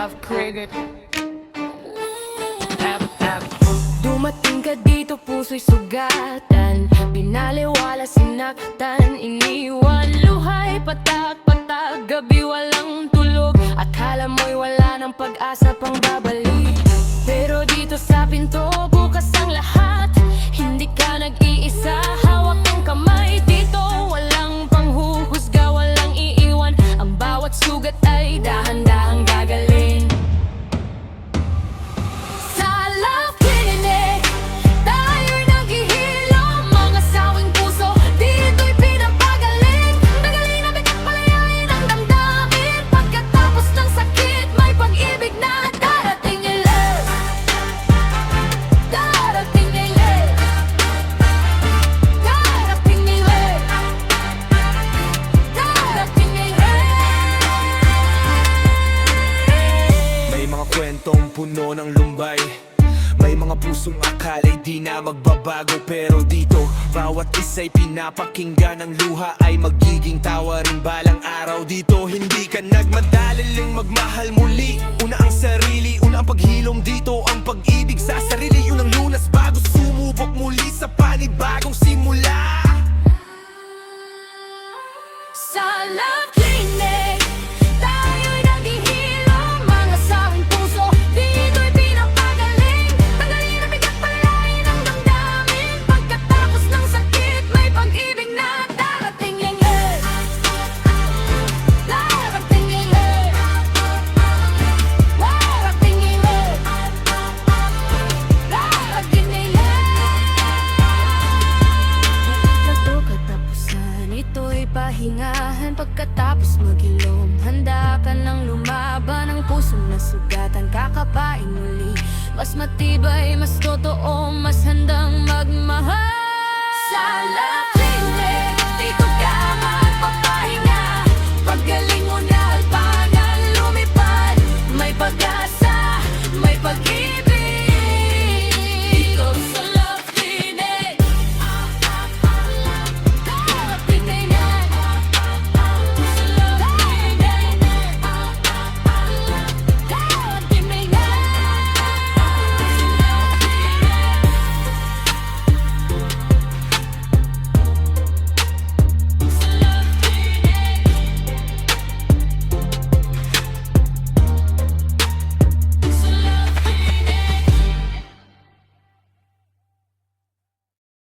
love cricket. Dumating ka dito, puso'y sugatan. Binaliwala, sinaktan, iniwan. Luhay, patak-patak, gabi walang tulog. Akala mo'y wala ng pag-asa pang babalik. Pero dito sa pinto, bukas ang lahat. Hindi ka nag-iisa, hawak ang kamay. Dito walang panghuhusga, walang iiwan. Ang bawat sugat ay dahan-dahang gagaling. Sa Love Clinic, tayo'y naghihilom. Mga sawing puso, dito'y pinapagaling. Magaling na bigat palayain ang damdamin. Pagkatapos ng sakit, may pag-ibig na darating ulit. Darating ulit. Darating ulit. Darating ulit. May mga kwentong puno ng lumbay. May mga pusong akala'y di na magbabago. Pero dito, bawat isa'y pinapakinggan. Ang luha ay magiging tawa rin balang araw. Dito, hindi ka nagmadaliling magmahal muli. Una ang sarili, una ang paghilom. Dito ang pag-ibig sa sarili. Yun ang lunas bago sumubok muli sa panibagong simula. Sa Love Clinic, tayo'y naghihilom. Mga sawing puso, dito'y pinapagaling. Tanggalin ang bigat, palayain ang damdamin. Pagkatapos ng sakit, may pag-ibig na darating ulit. Darating ulit. Darating ulit. Darating ulit. Katapusan, ito'y pahingahan. Pagkatapos maghilom, handa ka nang lumaban. Ang pusong nasugatan, kakapain muli. Mas matibay, mas totoo, mas